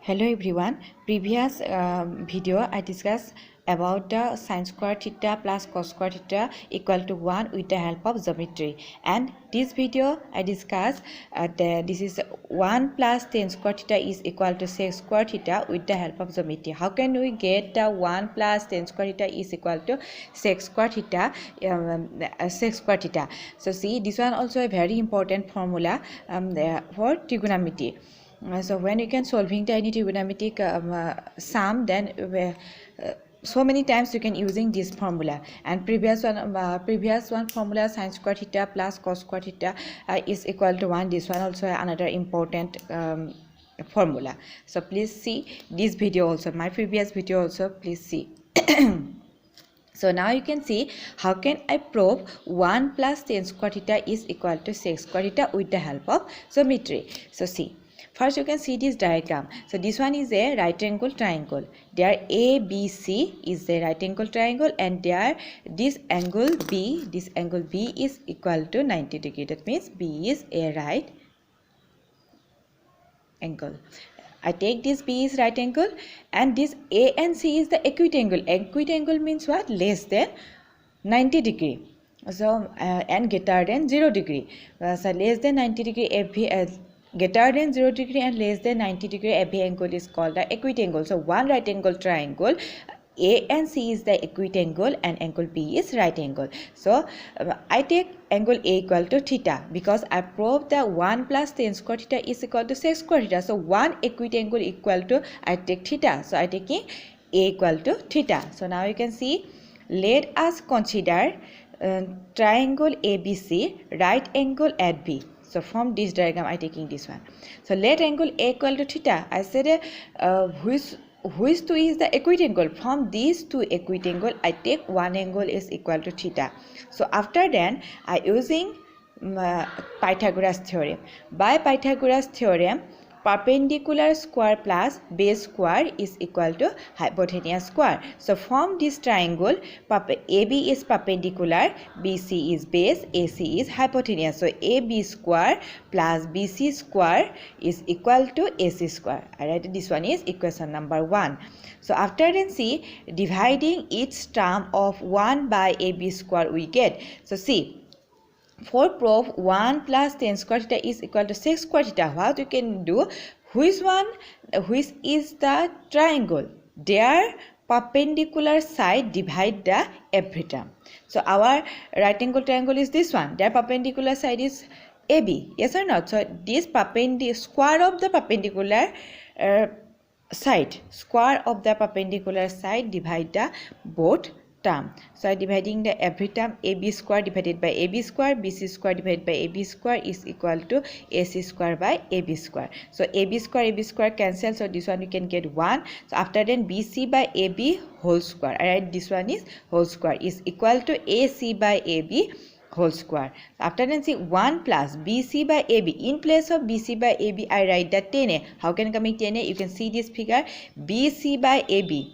Hello everyone. Previous video I discussed about the sin square theta plus cos square theta equal to 1 with the help of geometry, and this video I discussed this is 1 plus tan square theta is equal to sec square theta with the help of geometry. How can we get the 1 plus tan square theta is equal to sec square theta? So see, this one also a very important formula for trigonometry. So when you can solving the any trigonometric sum, then so many times you can using this formula. And previous one formula sin square theta plus cos square theta is equal to 1. This one also another important formula. So please see this video also, my previous video also, please see. So now you can see how can I prove 1 plus tan square theta is equal to sec square theta with the help of geometry. So see, first you can see this diagram. So this one is a right angle triangle. There ABC is a right angle triangle, and there this angle B is equal to 90 degree. That means B is a right angle. I take this B is right angle, and this A and C is the acute angle. Acute angle means what? Less than 90 degree. So and greater than 0 degree. So less than 90 degree FV greater than 0 degree and less than 90 degree AB angle is called the acute angle. So one right angle triangle, A and C is the acute angle and angle B is right angle. So I take angle A equal to theta because I proved that 1 plus tan square theta is equal to sec square theta. So one acute angle equal to, I take theta. So I taking A equal to theta. So now you can see, let us consider triangle ABC, right angle at B. So from this diagram I taking this one. So let angle A equal to theta. I said which two is the acute angle. From these two acute angle I take one angle is equal to theta. So after then I using Pythagoras theorem. By Pythagoras theorem, perpendicular square plus base square is equal to hypotenuse square. So from this triangle, AB is perpendicular, BC is base, AC is hypotenuse. So AB square plus BC square is equal to AC square. Alright, this one is equation number 1. So after then see, dividing each term of 1 by AB square we get. So see, for proof 1 plus tan square theta is equal to sec square theta, what you can do, which is the triangle, their perpendicular side divide the every term. So our right angle triangle is this one, their perpendicular side is AB, yes or not? So this square of the perpendicular side, divide the both term. So I dividing the every term, AB square divided by AB square, BC square divided by AB square is equal to AC square by AB square. So AB square cancel, so this one you can get 1. So after then BC by AB whole square, alright, this one is whole square is equal to AC by AB whole square. After then see 1 plus BC by AB. In place of BC by AB I write that 10A. How can I come in 10A? You can see this figure, BC by AB.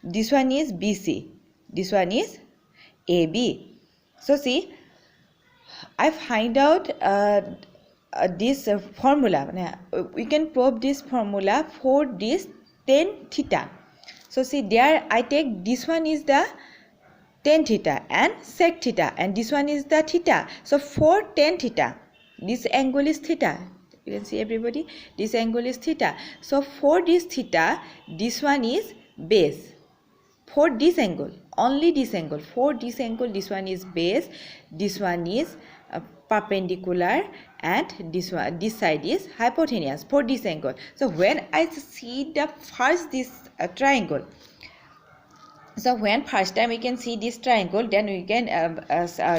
This one is BC. This one is AB. So see, I find out this formula. We can prove this formula for this tan theta. So see, there I take this one is the tan theta and sec theta, and this one is the theta. So for tan theta, this angle is theta. You can see everybody, this angle is theta. So for this theta, this one is base. For this angle, only this angle, for this angle, this one is base, this one is perpendicular, and this side is hypotenuse for this angle. So when I see the first this triangle, so when first time we can see this triangle, then we can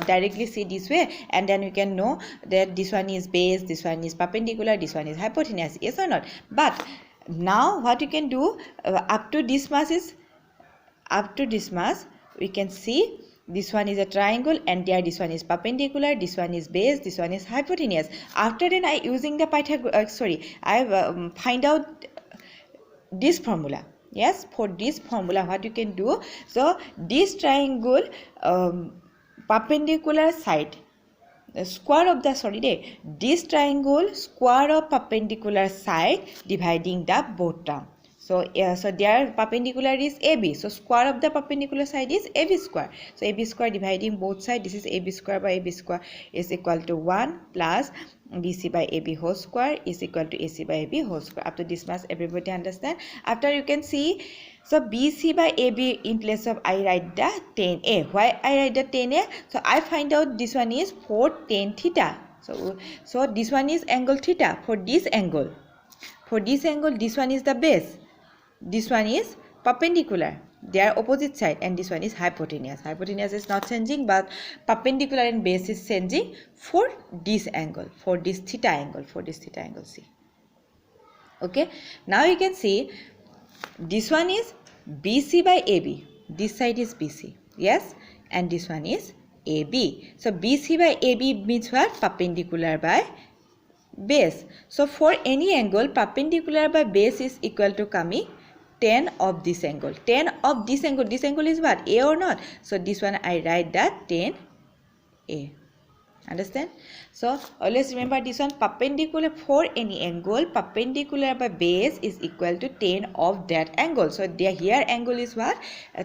directly see this way, and then we can know that this one is base, this one is perpendicular, this one is hypotenuse, yes or not? But now what you can do, up to this much we can see this one is a triangle, and there this one is perpendicular, this one is base, this one is hypotenuse. After then I using the Pythagoras I find out this formula. Yes, for this formula what you can do, so this triangle perpendicular side, square of the this triangle square of perpendicular side dividing the both term. So so their perpendicular is AB. So square of the perpendicular side is AB square. So AB square dividing both sides, this is AB square by AB square is equal to 1 plus BC by AB whole square is equal to AC by AB whole square. Up to this much everybody understand? After you can see, so BC by AB in place of I write the 10A. Why I write the 10A? So I find out this one is 4 tan theta. So this one is angle theta for this angle. For this angle, this one is the base. This one is perpendicular. They are opposite side, and this one is hypotenuse. Hypotenuse is not changing, but perpendicular and base is changing for this angle, for this theta angle, see. Okay. Now you can see this one is BC by AB. This side is BC. Yes. And this one is AB. So BC by AB means what? Perpendicular by base. So for any angle, perpendicular by base is equal to coming tan of this angle. Tan of this angle. This angle is what? A or not? So this one I write that tan A. Understand? So always remember this one, perpendicular for any angle, perpendicular by base is equal to tan of that angle. So there here angle is what?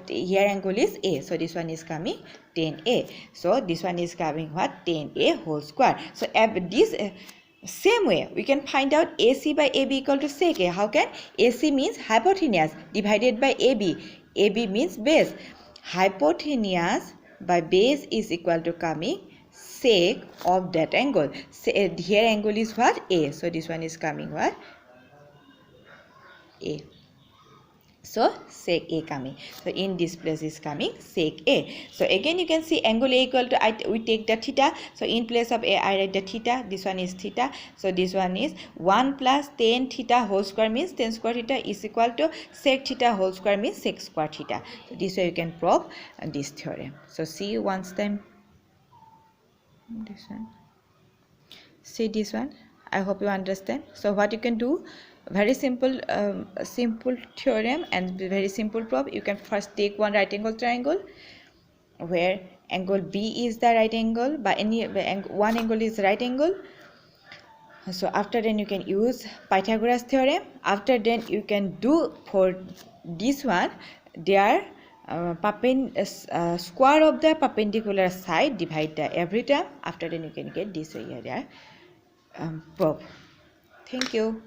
Here angle is A. So this one is coming tan A. So this one is coming what? Tan A whole square. So this same way we can find out AC by AB equal to sec A. How can? AC means hypotenuse divided by AB. AB means base. Hypotenuse by base is equal to coming sec of that angle. Here angle is what? A. So this one is coming what? A. So sec A coming. So in this place is coming sec A. So again you can see angle A equal to, we take the theta. So in place of A I write the theta. This one is theta. So this one is 1 plus tan theta whole square means tan square theta is equal to sec theta whole square means sec square theta. So this way you can prove this theorem. So see you once time. This one. See this one. I hope you understand. So what you can do, very simple simple theorem and very simple proof. You can first take one right angle triangle where angle B is the right angle, by any one angle is right angle. So after then you can use Pythagoras theorem. After then you can do for this one their square of the perpendicular side, divide the every term. After then you can get this way here proof. Thank you.